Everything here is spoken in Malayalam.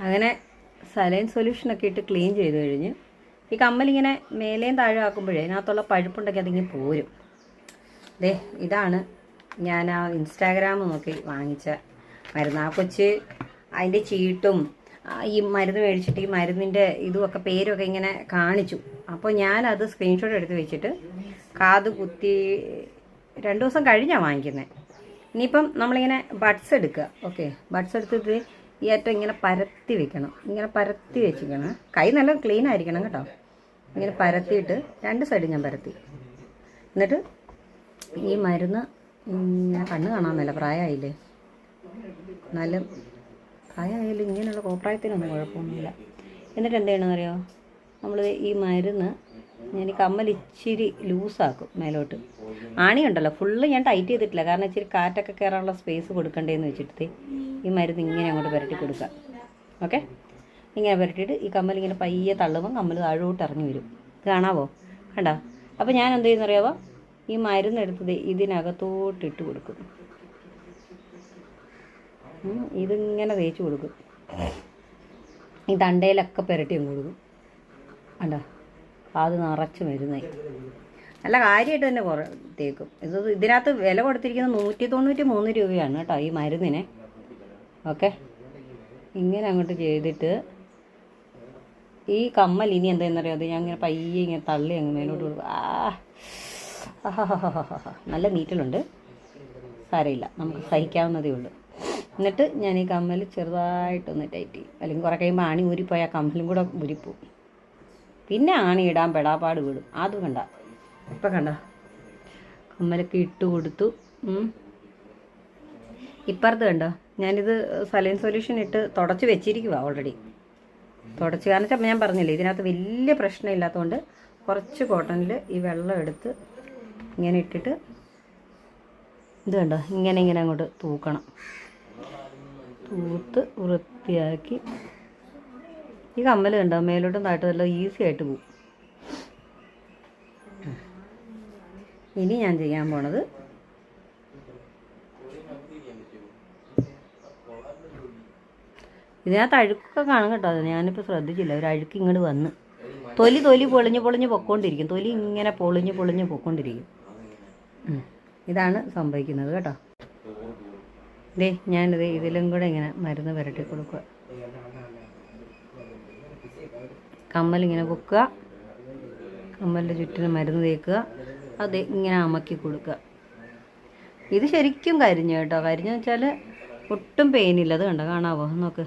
അങ്ങനെ സലൈൻ സൊല്യൂഷനൊക്കെ ഇട്ട് ക്ലീൻ ചെയ്ത് കഴിഞ്ഞ് ഈ കമ്മലിങ്ങനെ മേലേയും താഴെ ആക്കുമ്പോഴേ അതിനകത്തുള്ള പഴുപ്പുണ്ടെങ്കിൽ അതിങ്ങനെ പോരും. ദേ ഇതാണ് ഞാൻ ആ ഇൻസ്റ്റാഗ്രാം നോക്കി വാങ്ങിച്ച മരുന്ന്. ആ കൊച്ച് അതിൻ്റെ ചീട്ടും ഈ മരുന്ന് മേടിച്ചിട്ട് ഈ മരുന്നിൻ്റെ ഇതുമൊക്കെ പേരൊക്കെ ഇങ്ങനെ കാണിച്ചു. അപ്പോൾ ഞാനത് സ്ക്രീൻഷോട്ട് എടുത്ത് വെച്ചിട്ട് കാത് കുത്തി 2 ദിവസം കഴിഞ്ഞാണ് വാങ്ങിക്കുന്നത്. ഇനിയിപ്പം നമ്മളിങ്ങനെ ബഡ്സ് എടുക്കുക. ഓക്കെ, ബഡ്സ് എടുത്തിട്ട് ഈ അറ്റം ഇങ്ങനെ പരത്തി വെക്കണം. ഇങ്ങനെ പരത്തി വെച്ചിരിക്കണം. കൈ നല്ല ക്ലീൻ ആയിരിക്കണം കേട്ടോ. ഇങ്ങനെ പരത്തിയിട്ട് 2 സൈഡ് ഞാൻ പരത്തി. എന്നിട്ട് ഈ മരുന്ന് ഞാൻ കണ്ണ് കാണാമെന്നല്ല, പ്രായമായില്ലേ, എന്നാലും പ്രായമായാലും ഇങ്ങനെയുള്ള കോപ്രായത്തിനൊന്നും കുഴപ്പമൊന്നുമില്ല. എന്നിട്ട് എന്ത് ചെയ്യണമെന്നറിയോ, നമ്മൾ ഈ മരുന്ന് ഞാൻ ഈ കമ്മൽ ഇച്ചിരി ലൂസാക്കും മേലോട്ട്. ആണിയുണ്ടല്ലോ ഫുള്ള് ഞാൻ ടൈറ്റ് ചെയ്തിട്ടില്ല, കാരണം ഇച്ചിരി കാറ്റൊക്കെ കയറാനുള്ള സ്പേസ് കൊടുക്കണ്ടേന്ന് വെച്ചിട്ട് ഈ മരുന്ന് ഇങ്ങനെ അങ്ങോട്ട് പുരട്ടി കൊടുക്കുക. ഓക്കെ, ഇങ്ങനെ പുരട്ടിയിട്ട് ഈ കമ്മൽ ഇങ്ങനെ പയ്യെ തള്ളുമ്പം കമ്മൽ താഴോട്ട് ഇറങ്ങി വരും. കാണാവോ, കണ്ടോ? അപ്പോൾ ഞാൻ എന്ത് ചെയ്യുന്നറിയാവോ, ഈ മരുന്നെടുത്തത് ഇതിനകത്തോട്ടിട്ട് കൊടുക്കും. ഇതിങ്ങനെ തേച്ച് കൊടുക്കും. ഈ തണ്ടയിലൊക്കെ പുരട്ടിയും കൊടുക്കും. കണ്ടോ, അത് നിറച്ച് മരുന്നായി. നല്ല കാര്യമായിട്ട് തന്നെ തേക്കും. ഇതിനകത്ത് വില കൊടുത്തിരിക്കുന്നത് 193 രൂപയാണ് കേട്ടോ ഈ മരുന്നിനെ. ഓക്കെ, ഇങ്ങനെ അങ്ങോട്ട് ചെയ്തിട്ട് ഈ കമ്മൽ ഇനി എന്താണെന്നറിയാം, അത് ഞാൻ ഇങ്ങനെ പയ്യെ ഇങ്ങനെ തള്ളി അങ്ങ് മേലോട്ട് കൊടുക്കും. നല്ല നീറ്റലുണ്ട്, സാരമില്ല, നമുക്ക് സഹിക്കാവുന്നതേ ഉള്ളൂ. എന്നിട്ട് ഞാൻ ഈ കമ്മൽ ചെറുതായിട്ടൊന്ന് ടൈറ്റ് ചെയ്യും. അല്ലെങ്കിൽ കുറേ കഴിയുമ്പോൾ ആണി ഊരിപ്പോയാൽ കമ്മലും കൂടെ ഊരിപ്പോവും. പിന്നെ ആണി ഇടാൻ പെടാപ്പാട് വിടും. അതും കണ്ട, ഇപ്പം കണ്ട കമ്മലൊക്കെ ഇട്ട് കൊടുത്തു. ഇപ്പുറത്ത് കണ്ടോ, ഞാനിത് സലൈൻ സൊല്യൂഷൻ ഇട്ട് തുടച്ച് വെച്ചിരിക്കുക ഓൾറെഡി. തുടച്ച് കാരണം വെച്ചാൽ ഞാൻ പറഞ്ഞില്ലേ, ഇതിനകത്ത് വലിയ പ്രശ്നമില്ലാത്തതുകൊണ്ട് കുറച്ച് കോട്ടണിൽ ഈ വെള്ളം എടുത്ത് ഇങ്ങനെ ഇട്ടിട്ട് ഇത് കണ്ടോ ഇങ്ങനെ ഇങ്ങനെ അങ്ങോട്ട് തൂക്കണം. തൂത്ത് വൃത്തിയാക്കി ഈ കമ്മൽ കണ്ടോ മേലോട്ടും താഴോട്ടും എല്ലാം ഈസി ആയിട്ട് പോകും. ഇനി ഞാൻ ചെയ്യാൻ പോണത് ഇതിനകത്ത് അഴുക്കൊക്കെ കാണും കേട്ടോ. ഞാനിപ്പോൾ ശ്രദ്ധിച്ചില്ല, ഒരു അഴുക്ക് ഇങ്ങോട്ട് വന്ന് തൊലി പൊളിഞ്ഞ് പൊക്കോണ്ടിരിക്കും. തൊലി ഇങ്ങനെ പൊളിഞ്ഞ് പൊക്കോണ്ടിരിക്കും. ഇതാണ് സംഭവിക്കുന്നത് കേട്ടോ. ദേ ഞാനിത് ഇതിലും കൂടെ ഇങ്ങനെ മരുന്ന് പുരട്ടി കൊടുക്കുക. കമ്മലിങ്ങനെ പൊക്കുക, കമ്മലിൻ്റെ ചുറ്റിനും മരുന്ന് തേക്കുക, അത് ഇങ്ങനെ അമക്കി കൊടുക്കുക. ഇത് ശരിക്കും കരിഞ്ഞു കേട്ടോ. കരിഞ്ഞു വെച്ചാൽ ഒട്ടും പെയിനില്ല. അത് കണ്ടോ, കാണാവോ നോക്ക്.